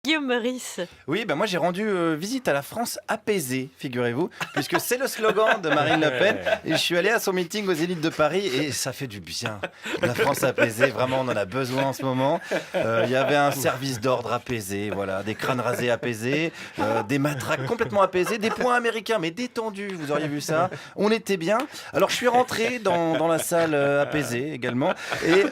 Guillaume Meurice. Oui, moi j'ai rendu visite à la France apaisée, figurez-vous, puisque c'est le slogan de Marine Le Pen. Et je suis allé à son meeting aux Zénith de Paris et ça fait du bien. La France apaisée, vraiment, on en a besoin en ce moment. Il y avait un service d'ordre apaisé, voilà, des crânes rasés apaisés, des matraques complètement apaisées, des points américains mais détendus, vous auriez vu ça. On était bien. Alors je suis rentré dans la salle apaisée également et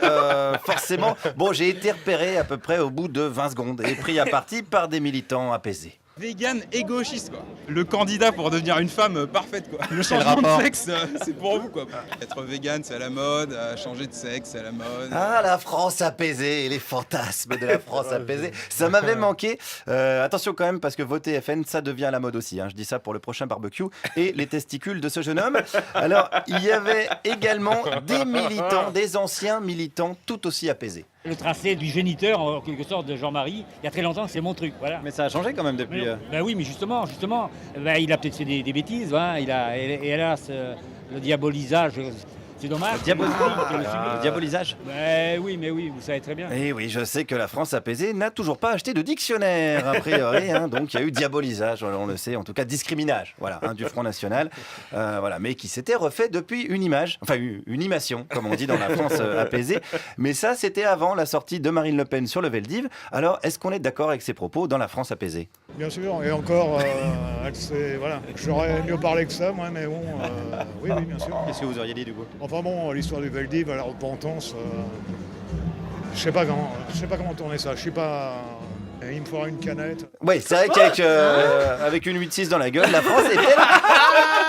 forcément, j'ai été repéré à peu près au bout de 20 secondes et pris à partie par des militants apaisés. Vegan et gauchiste, quoi. Le candidat pour devenir une femme parfaite, quoi. Le changement de sexe, c'est pour vous, quoi. Être vegan, c'est à la mode, changer de sexe, c'est à la mode. Ah, la France apaisée et les fantasmes de la France apaisée, ça m'avait manqué. Attention quand même, parce que voter FN, ça devient à la mode aussi. Je dis ça pour le prochain barbecue et les testicules de ce jeune homme. Alors, il y avait également des militants, des anciens militants tout aussi apaisés. Le tracé du géniteur, en quelque sorte, de Jean-Marie, il y a très longtemps, c'est mon truc, voilà. Mais ça a changé quand même depuis. Ben oui, mais justement, il a peut-être fait des bêtises, et hélas, le diabolisage, c'est dommage. Le diabolisage. Ben oui, vous savez très bien. Et oui, je sais que la France apaisée n'a toujours pas acheté de dictionnaire, a priori, donc il y a eu diabolisage, on le sait, en tout cas discriminage, voilà, du Front National, mais qui s'était refait depuis une imation, comme on dit dans la France apaisée. Mais ça, c'était avant la sortie de Marine Le Pen sur le Veldiv. Alors, est-ce qu'on est d'accord avec ses propos dans la France apaisée ? Bien sûr, et encore, j'aurais mieux parlé que ça, moi, mais bon, oui, bien sûr. Qu'est-ce que vous auriez dit du coup ? Enfin bon, l'histoire du Veldiv, la repentance, je sais pas comment tourner ça. Je suis pas. Il me faudra une canette. Oui, c'est vrai qu'avec une 8-6 dans la gueule, la France était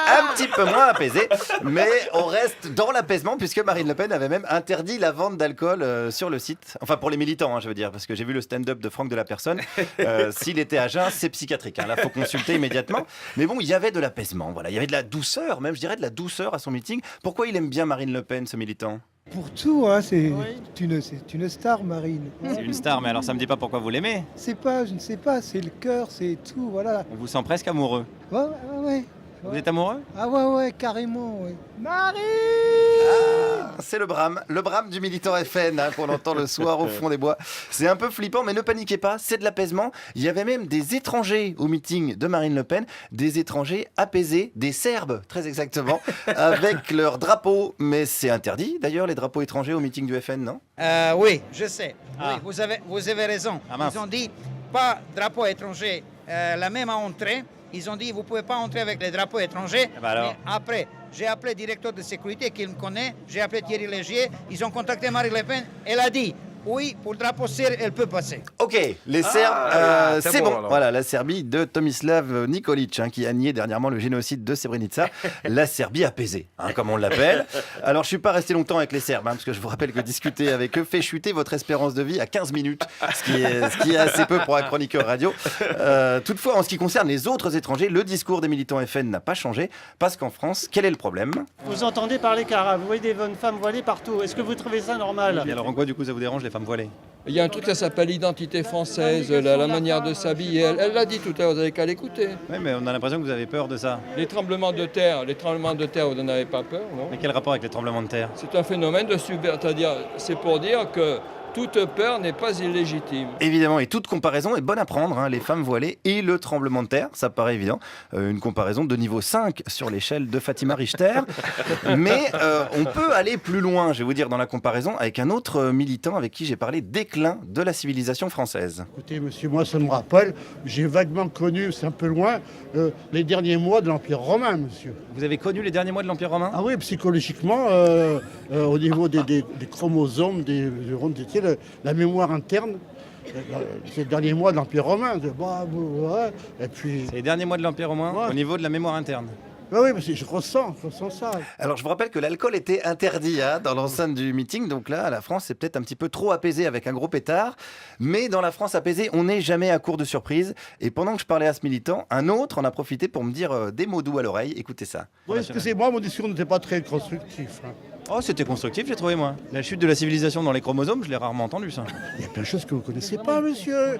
un petit peu moins apaisée, mais on reste dans l'apaisement puisque Marine Le Pen avait même interdit la vente d'alcool sur le site. Enfin, pour les militants, je veux dire, parce que j'ai vu le stand-up de Franck de la Personne. S'il était à jeun, c'est psychiatrique. Là, faut consulter immédiatement. Mais bon, il y avait de l'apaisement. Voilà, il y avait de la douceur, même, je dirais, de la douceur à son meeting. Pourquoi il aime bien Marine Le Pen, ce militant ? Pour tout, c'est une star, Marine. C'est une star, mais alors ça me dit pas pourquoi vous l'aimez. Je ne sais pas, c'est le cœur, c'est tout, voilà. On vous sent presque amoureux. Ouais. Vous êtes amoureux ? Ah ouais, carrément, ouais. Marie ! C'est le brame du militant FN qu'on entend le soir au fond des bois. C'est un peu flippant, mais ne paniquez pas, c'est de l'apaisement. Il y avait même des étrangers au meeting de Marine Le Pen, des étrangers apaisés, des Serbes, très exactement, avec leur drapeau. Mais c'est interdit, d'ailleurs, les drapeaux étrangers au meeting du FN, non ? Oui, je sais. Oui, vous avez raison. Ils ont dit pas drapeau étranger, la même entrée. Ils ont dit vous ne pouvez pas entrer avec les drapeaux étrangers. Mais après, j'ai appelé le directeur de sécurité qui me connaît, j'ai appelé Thierry Légier, ils ont contacté Marine Le Pen, elle a dit oui, pour le drapeau serbe, elle peut passer. Ok, les Serbes, c'est bon. Alors. Voilà, la Serbie de Tomislav Nikolic, qui a nié dernièrement le génocide de Srebrenica. La Serbie apaisée, comme on l'appelle. Alors, je ne suis pas resté longtemps avec les Serbes, parce que je vous rappelle que discuter avec eux fait chuter votre espérance de vie à 15 minutes, ce qui est assez peu pour un chroniqueur radio. Toutefois, en ce qui concerne les autres étrangers, le discours des militants FN n'a pas changé, parce qu'en France, quel est le problème ? Vous entendez parler qu'arabe, vous voyez des bonnes femmes voilées partout. Est-ce que vous trouvez ça normal ? Et alors, en quoi, du coup, ça vous dérange, les femmes voilées ? Il y a un truc qui s'appelle l'identité française, la manière de s'habiller. Elle l'a dit tout à l'heure, vous n'avez qu'à l'écouter. Oui, mais on a l'impression que vous avez peur de ça. Les tremblements de terre, vous n'en avez pas peur, non ? Mais quel rapport avec les tremblements de terre ? C'est un phénomène de c'est-à-dire, c'est pour dire que toute peur n'est pas illégitime. Évidemment, et toute comparaison est bonne à prendre, les femmes voilées et le tremblement de terre, ça paraît évident. Une comparaison de niveau 5 sur l'échelle de Fatima Richter. Mais on peut aller plus loin, je vais vous dire, dans la comparaison avec un autre militant avec qui j'ai parlé déclin de la civilisation française. Écoutez, monsieur, moi, ça me rappelle, j'ai vaguement connu, c'est un peu loin, les derniers mois de l'Empire romain, monsieur. Vous avez connu les derniers mois de l'Empire romain ? Ah oui, psychologiquement, au niveau des chromosomes, la mémoire interne, ces derniers mois de l'Empire romain. Et puis... C'est les derniers mois de l'Empire romain au niveau de la mémoire interne. Oui, mais je ressens ça. Alors, je vous rappelle que l'alcool était interdit dans l'enceinte du meeting. Donc là, la France, c'est peut-être un petit peu trop apaisée avec un gros pétard. Mais dans la France apaisée, on n'est jamais à court de surprises. Et pendant que je parlais à ce militant, un autre en a profité pour me dire des mots doux à l'oreille. Écoutez ça. Oui, excusez-moi, mon discours n'était pas très constructif. Oh, c'était constructif, j'ai trouvé, moi. La chute de la civilisation dans les chromosomes, je l'ai rarement entendu, ça. Il y a plein de choses que vous ne connaissez pas, monsieur.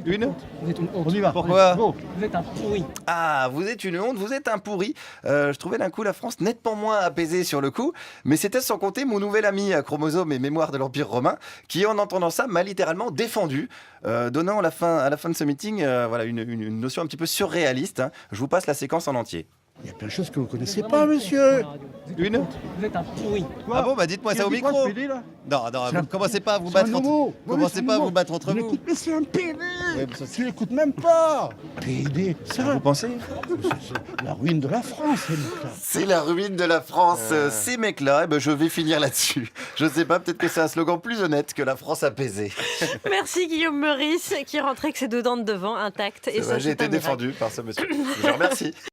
Une. Vous êtes une honte. On y va. Pourquoi? Go. Vous êtes un pourri. Ah, vous êtes une honte, vous êtes un pourri. Je trouvais d'un coup la France nettement moins apaisée sur le coup, mais c'était sans compter mon nouvel ami à Chromosome et Mémoire de l'Empire romain, qui en entendant ça m'a littéralement défendu, donnant à la fin de ce meeting voilà, une notion un petit peu surréaliste. Hein. Je vous passe la séquence en entier. Il y a plein de choses que vous ne connaissez pas, monsieur. Une. Vous êtes un pourri. Ah bon, bah dites-moi ça au micro. Non, vous commencez pas à vous battre entre vous. Mais c'est un PD. Tu l'écoutes même pas. PD, ça. Vous pensez? C'est la ruine de la France, ces mecs-là. C'est la ruine de la France. Ces mecs-là, eh ben, je vais finir là-dessus. Je sais pas, peut-être que c'est un slogan plus honnête que la France apaisée. Merci Guillaume Meurice qui rentrait avec ses deux dents de devant intactes. Et ça, J'ai été défendu par ce monsieur. Je vous remercie.